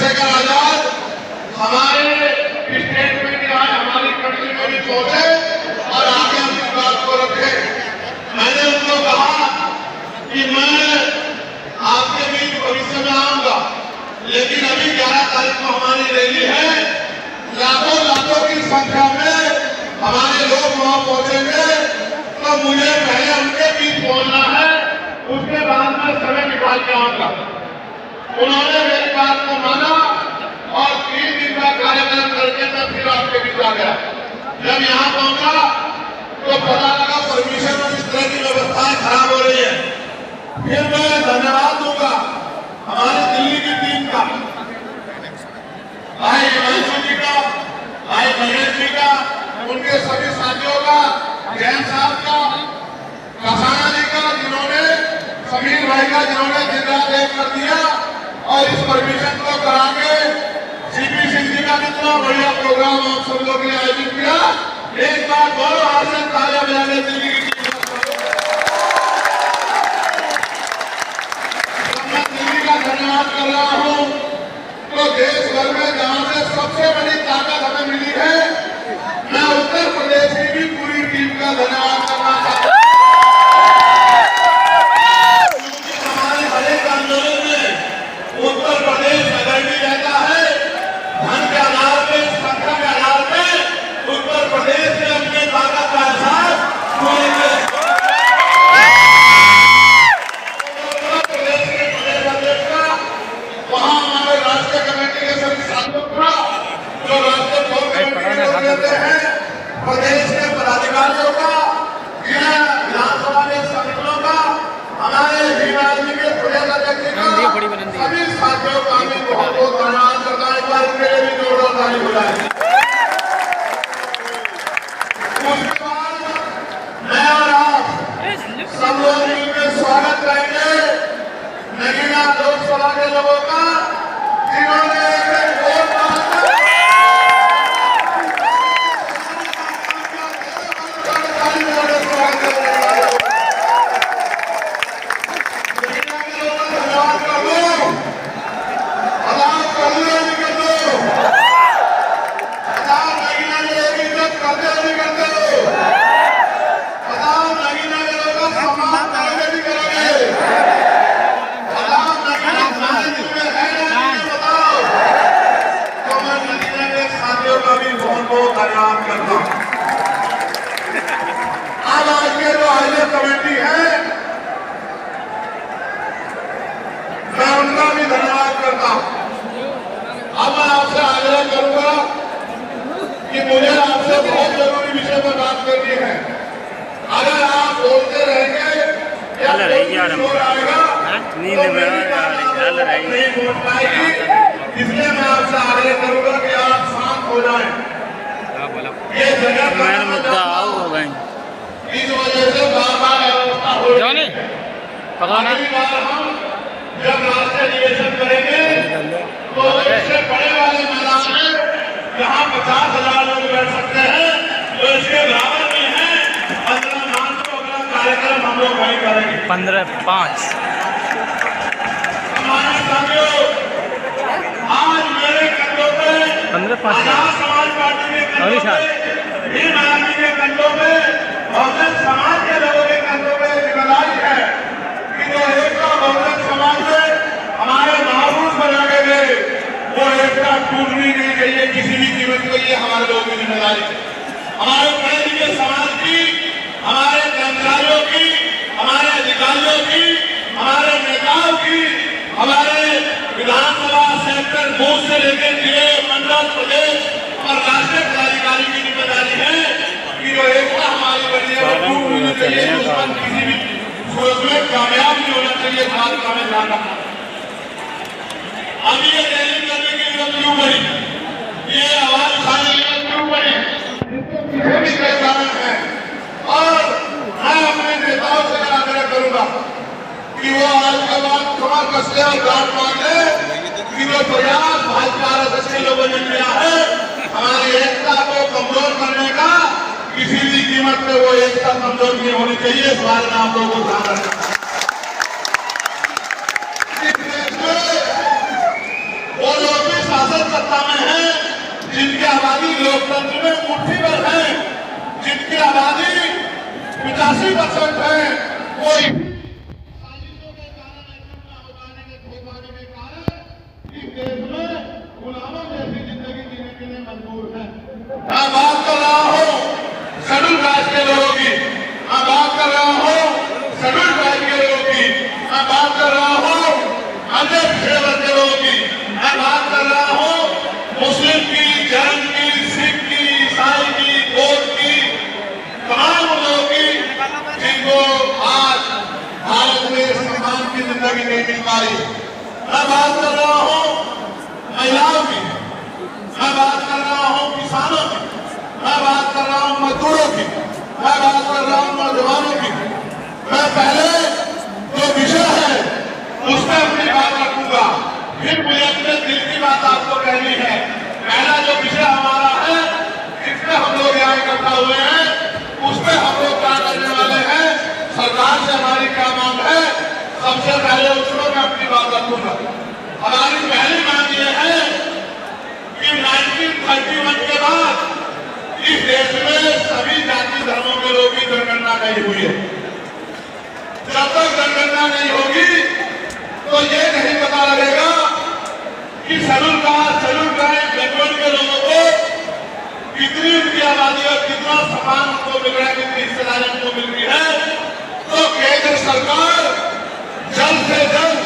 चंद्रशेखर आजाद हमारे स्टेट में भी आए, हमारी कंट्री में भी पहुंचे और आगे अपनी बात को रखे। मैंने उनको कहा कि मैं आपके बीच भविष्य में आऊंगा, लेकिन अभी 11 तारीख को हमारी रैली है, लाखों लाखों की संख्या में हमारे लोग वहां पहुंचेंगे, तो मुझे पहले उनके बीच पहुंचना है, उसके बाद में समय निकाल के आऊंगा। उन्होंने मेरी बात को माना और 3 दिन का कार्यक्रम करके मैं फिर आपके बीच आ गया। जब यहाँ पहुंचा तो पता लगा परमिशन और इस तरह की व्यवस्थाएं खराब हो रही है। फिर मैं धन्यवाद दूंगा हमारी दिल्ली की टीम का, भाई हिमांशु जी का, भाई महेश जी का, उनके सभी साथियों का, जैन साहब का, कसाना जी का, जिन्होंने समीर भाई का, जिन्होंने दिन रात एक कर दिया और इस परमिशन को करा के सीपी सिंह जी का कितना बढ़िया प्रोग्राम आप सब लोग ने आयोजित किया। एक बार दोनों हाथ से तालियां बजाने दिल्ली की टीम मैं दिल्ली का धन्यवाद कर रहा हूँ। तो देश भर में जहाँ से सबसे बड़ी ताकत हमें मिली है, मैं उत्तर प्रदेश की भी पूरी टीम का धन्यवाद करना चाहता हूँ। क्योंकि हमारे हर एक आंदोलन में उत्तर प्रदेश अग्रणी रहता है। धन के आधार पे, संख्या के आधार पे उत्तर प्रदेश ने अपनी ताकत का एहसास पूरे देश के प्रदेश अध्यक्ष का, वहाँ हमारे राष्ट्रीय कमेटी के सभी साथियों का, जो राष्ट्रीय कोर कमेटी के लोग रहते हैं, प्रदेश के पदाधिकारियों का, जिला विधानसभा के संगठनों का, हमारे हिमालय के प्रदेश अध्यक्ष का, सभी साथियों का भी बहुत बहुत धन्यवाद करता है। एक बार उनके लिए भी जोरदार ताली बजाएं। उसके बाद मैं और आप सब लोग मिलकर स्वागत करेंगे नगीना लोकसभा के लोगों का, जिन्होंने वोट धन्यवाद करता हूं। अब आज के जो हाईवे कमेटी है, मैं उनका भी धन्यवाद करता हूं। अब मैं आपसे आग्रह करूंगा कि मुझे आपसे बहुत जरूरी विषय पर बात करनी है। अगर आप बोलते रहेंगे या शोर आएगा तो नहीं बोल पाएगी। इसलिए मैं आपसे आग्रह करूंगा कि आप शांत हो जाएं। ये जगह मुद्दा होगा, इस वजह से बार-बार अव्यवस्था हो रही है। अगली बार हम जब रास्ते निवेशन करेंगे तो इससे बड़े वाले मैदान में जहाँ 50,000 लोग बैठ सकते हैं, तो इसके बराबर में है 15 मार्च को अगला कार्यक्रम हम लोग वहीं करेंगे। 15/5 हमारे साथियों, आज मेरे कंधों पे 15/5 समाज पार्टी के कंधों पे, भीम आर्मी के कंधों पे, बहुजन समाज के लोगों के कंधों पे जिम्मेदारी है कि जो एकता बहुजन समाज में हमारे महापुरुष बना के गए, वो एकता टूटनी नहीं चाहिए किसी भी कीमत को। ये हमारे लोगों की जिम्मेदारी है। हमारे पढ़े लिखे समाज की, हमारे कर्मचारियों की, हमारे अधिकारियों की, हमारे नेताओं की, हमारे विधानसभा सेक्टर बूथ से लेकर जिले, मंडल, प्रदेश और राष्ट्रीय पदाधिकारी की जिम्मेदारी है कि जो एकता हमारी बनी है वो टूट नहीं चाहिए, दुश्मन किसी भी सूरत में कामयाब नहीं होना चाहिए। बात का हमें ध्यान रखना। अभी ये रैली करने की जरूरत क्यों पड़ी, ये आवाज उठाने की जरूरत क्यों पड़ी, इसके पीछे भी कई कारण है। और मैं अपने नेताओं से आग्रह करूंगा कि वो आज के बाद कमर कसते और गांठ मारते कि जो प्रयास भाजपा आरएसएस के लोगों ने किया है हमारी एकता को कमजोर करने का, किसी भी कीमत पे वो एकता कमजोर नहीं होनी चाहिए। इस बारे में आप लोगों को ध्यान रखना। वो लोग भी मैं बात कर रहा हूँ अन्य पिछड़े वर्ग के लोगों की, मैं बात कर रहा हूँ मुस्लिम की, जैन की, सिख की, ईसाई की, बौद्ध की, तमाम लोगों की जिनको आज भारत में सम्मान की जिंदगी नहीं मिल पाई। मैं बात कर रहा हूँ महिलाओं की, मैं बात कर रहा हूँ किसानों की, मैं बात कर रहा हूँ मजदूरों की, मैं बात कर रहा हूँ नौजवानों की। मैं पहले जो विषय है उसमें अपनी बात रखूंगा, फिर मुझे अपने दिल की बात आपको कहनी है। पहला जो विषय हमारा है, जिसमें हम लोग यहाँ इकट्ठा हुए हैं, उसमें हम लोग क्या करने वाले हैं, सरकार से हमारी क्या मांग है, सबसे पहले उसमें मैं अपनी बात रखूंगा। हमारी पहली मांग ये है कि 1931 के बाद इस देश में सभी जाति धर्मों के लोगों की जनगणना नहीं हुई है। जब तक जनगणना नहीं होगी तो ये नहीं पता लगेगा कि schedule caste, schedule tribe, backward के लोगों को कितनी उनकी आबादी और कितना सम्मान उनको मिल रहा है, कितनी हिस्सेदारी उनको मिल रही है। तो केंद्र सरकार जल्द से जल्द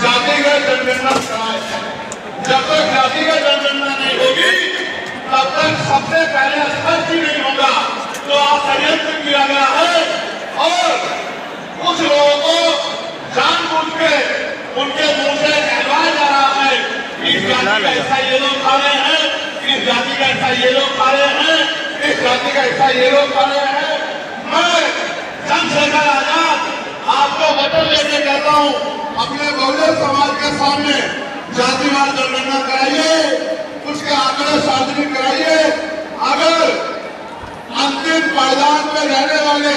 जातिगत जनगणना कराए। जब तक जातिगत जनगणना नहीं होगी तब तक सबसे पहले स्पष्ट ही नहीं होगा तो षड्यंत्र किया गया है और कुछ लोगों को जानबूझ के उनके मुंह से कहलवाया जा रहा है कि इस जाति का हिस्सा ये लोग खा रहे हैं, इस जाति का हिस्सा ये लोग खा रहे हैं, इस जाति का हिस्सा ये लोग खा रहे हैं। मैं चंद्रशेखर आजाद आपको वचन लेके कहता हूँ, अपने बहुजन समाज के सामने जातिवार जनगणना कराइए, उसके आंकड़े सार्वजनिक कराइए। अगर अंतिम पायदान में रहने वाले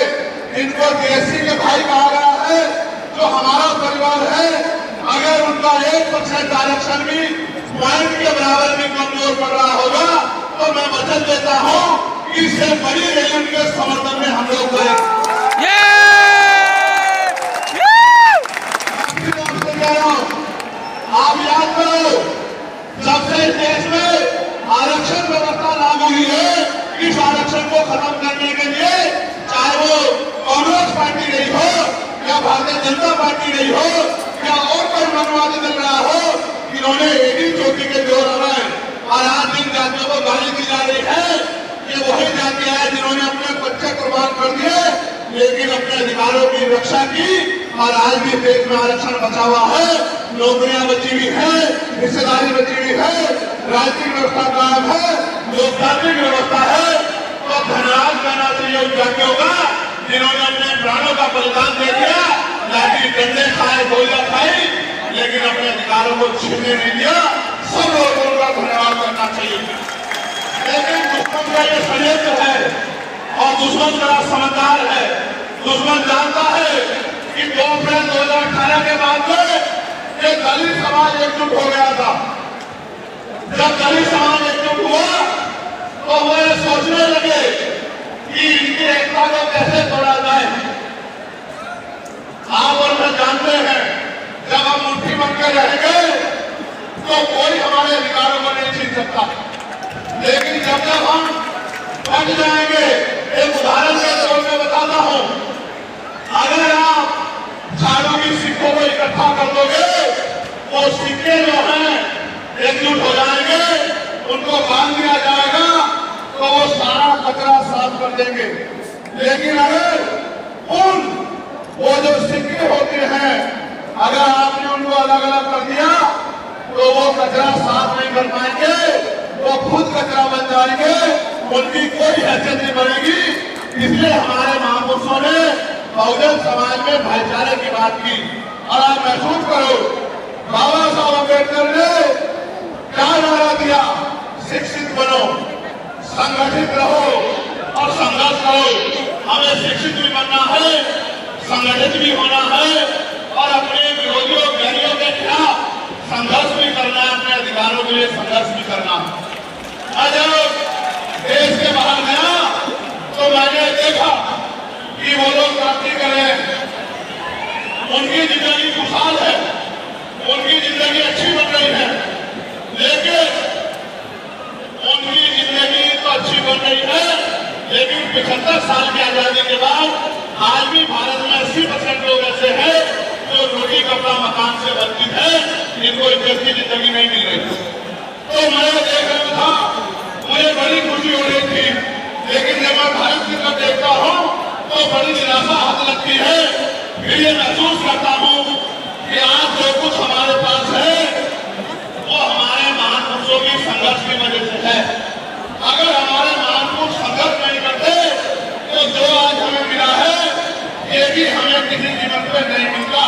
इनको देसी के भाई कहा गया है, जो हमारा परिवार है, अगर उनका 1% आरक्षण भी पॉइंट के बराबर भी कमजोर पड़ रहा होगा तो मैं वचन देता हूँ कि इससे बड़ी रैली उनके समर्थन में हम लोग करें। आप याद करो, जब से देश में आरक्षण व्यवस्था लागू हुई है, इस आरक्षण को खत्म करने के लिए चाहे वो कांग्रेस पार्टी रही हो या भारतीय जनता पार्टी रही हो या और कोई मनवादी दल रहा हो, इन्होंने एक ही चोटी के जोर लगाए और आज जिन जातियों को गाली दी जा रही है, ये वही जातियां हैं जिन्होंने अपने बच्चे कुर्बान कर दिए लेकिन अपने अधिकारों की रक्षा की और आज भी देश में आरक्षण बचा हुआ है, नौकरियां बची हुई है, हिस्सेदारी बची हुई है, राजनीतिक व्यवस्था कायम है, लोकतांत्रिक व्यवस्था है। तो धन्यवाद करना चाहिए उन जातियों का जिन्होंने अपने प्राणों का बलिदान दे दिया, लाठी डंडे खाए, गोलियां खाई, लेकिन अपने अधिकारों को छीनने नहीं दिया। सब लोगों का धन्यवाद करना चाहिए। लेकिन दुश्मन का ये षड्यंत्र है और दुश्मन बड़ा समझदार है। दुश्मन जानता है कि 2 अप्रैल 2018 के बाद में ये दलित समाज एकजुट हो गया था। जब दलित समाज एकजुट हुआ तो वो ये सोचने लगे कि इनकी एकता को कैसे तोड़ा जाए। आप और मैं जानते हैं, जब हम मुट्ठी बनकर रहेंगे तो कोई हमारे अधिकारों को नहीं छीन सकता, लेकिन जब हम बच जाएंगे, एक उदाहरण के तौर पे बताता हूं, अगर आप झाड़ू की सिक्कों को इकट्ठा कर दोगे, वो सिक्के जो हैं एकजुट हो जाएंगे, उनको बांध दिया जाएगा तो वो सारा कचरा साफ कर देंगे। लेकिन अगर वो जो सिक्के होते हैं, अगर आपने उनको अलग अलग कर दिया तो वो कचरा साफ नहीं कर पाएंगे, वो खुद कचरा बन जाएंगे, उनकी कोई हैसियत नहीं बनेगी। इसलिए हमारे महापुरुषों ने बहुजन समाज में भाईचारे की बात की। और आप महसूस करो, बाबा साहब अम्बेडकर ने क्या नारा दिया, शिक्षित बनो, संगठित रहो और संघर्ष करो। हमें शिक्षित भी बनना है, संगठित भी होना है और अपने विरोधियों बैरियों के खिलाफ संघर्ष भी करना है, अपने अधिकारों के लिए संघर्ष भी करना है। आज देश के बाहर गया तो मैंने देखा कि वो लोग तरक्की कर रहे हैं, उनकी जिंदगी खुशहाल है, उनकी जिंदगी अच्छी बन रही है, लेकिन उनकी जिंदगी तो अच्छी बन रही है, लेकिन 75 साल की आजादी के बाद आज भी भारत में 80% लोग ऐसे हैं एक अच्छी जिंदगी नहीं मिल रही। तो मैं देख रहा था, मुझे बड़ी खुशी हो रही थी, लेकिन जब मैं भारत की तरफ देखता हूँ तो बड़ी निराशा हाथ लगती है। फिर ये महसूस करता हूँ कि आज जो कुछ हमारे पास है वो हमारे महापुरुषों की संघर्ष की वजह से है। अगर हमारे महापुरुष संघर्ष नहीं करते तो जो आज हमें मिला है ये भी हमें किसी कीमत पे नहीं मिलता।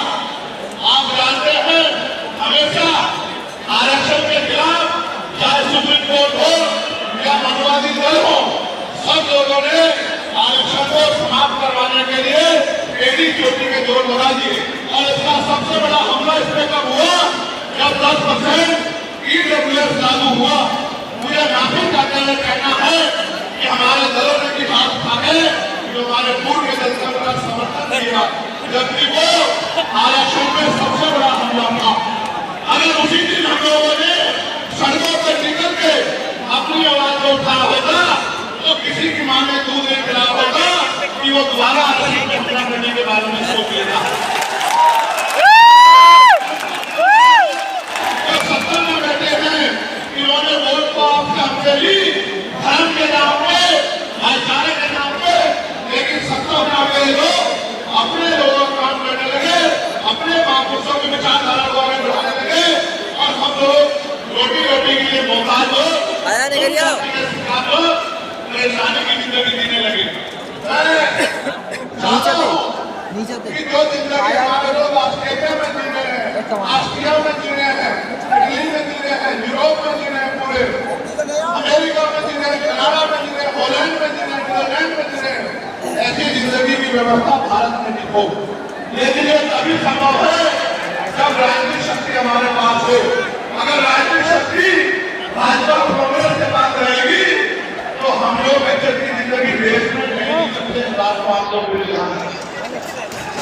आप जानते हैं, हमेशा आरक्षण के खिलाफ चाहे सुप्रीम कोर्ट हो या मनुवादी दल हो, सब लोगों ने आरक्षण को समाप्त करवाने के लिए एडी चोटी के जोर लगा दिए। और इसका सबसे बड़ा हमला इसमें कब हुआ, जब 10% EWS लागू हुआ। मुझे माफी करने में कहना है कि हमारे दलों ने की बात माने, जो हमारे पूर्व के दल का समर्थन किया, जबकि वो आरक्षण में सबसे बड़ा हमला था। अगर उसी दिन हम लोगों ने सड़कों पर निकल के अपनी आवाज को उठाया होता तो किसी की मां में दूध नहीं पिलाया होता कि वो दोबारा आरक्षण में हमला करने के बारे में सोच लेगा। जो सत्ता में बैठे हैं, इन्होंने वोट को आपसे हमसे ली, धर्म के नाम पे, भाईचारे के नाम पे, लेकिन सत्ता में आगे लोग अपने लोगों का काम करने लगे, अपने महापुरुषों की विचारधारा को आगे बढ़ाने लगे और हम लोग रोटी रोटी के लिए मोहताज हो, परेशानी की जिंदगी जीने लगे। चाहता हूँ कि जो जिंदगी हमारे लोग ऑस्ट्रेलिया में जी रहे हैं, ऑस्ट्रिया में जी रहे हैं, इटली में जी रहे हैं, यूरोप में जी रहे हैं, पूरे अमेरिका में जी रहे हैं, कनाडा में जी रहे हैं, हॉलैंड में जी रहे हैं, न्यूजीलैंड में जी रहे हैं, ऐसी जिंदगी की व्यवस्था भारत में नहीं हो। लेकिन ये तभी संभव है जब राजनीतिक शक्ति हमारे पास हो। अगर राजनीतिक शक्ति भाजपा कांग्रेस के पास रहेगी तो हम लोग अच्छी जिंदगी देश में नहीं जी सकते। आप लोग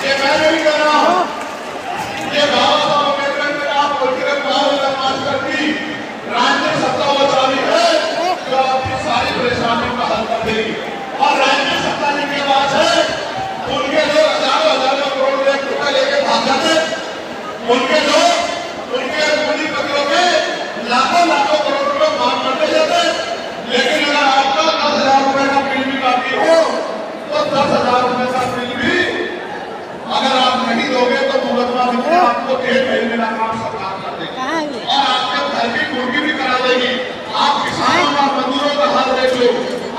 ये मैं नहीं कर रहा हूँ, ये बाबा साहब अम्बेडकर ने कहा पोलिटिकल पावर मास्टर की राजनीतिक सत्ता वो चाबी है जो आपकी सारी परेशानियों का हल कर देगी। और राजनीतिक सत्ता जिनके पास है उनके लोग हजारों करोड़ रुपए लेके भाग जाते, उनके लोग उनके पूंजीपतियों के लाखों करोड़ रुपए मांग करते जाते। लेकिन अगर आपका 10,000 रुपए का बिल भी बाकी हो तो 10,000 रुपए का बिल भी अगर आप नहीं दोगे तो मुकदमा आपको 1.5 महीने का काम सरकार कर देगी और आपके घर की मुर्गी भी करा देगी। आप किसानों का, मजदूरों का हाल देख लो,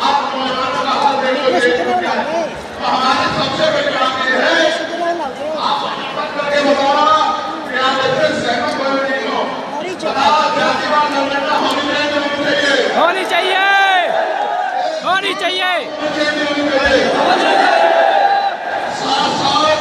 आप नौजवानों का हाल देख लो, देश में क्या है। तो हमारे सबसे बड़ी बात यह है, आप करके बताओ कि आप ऐसे सहमत हो नहीं हो, बताओ जातिवाद जनगणना होनी चाहिए, होनी चाहिए, होनी चाहिए। साथ साथ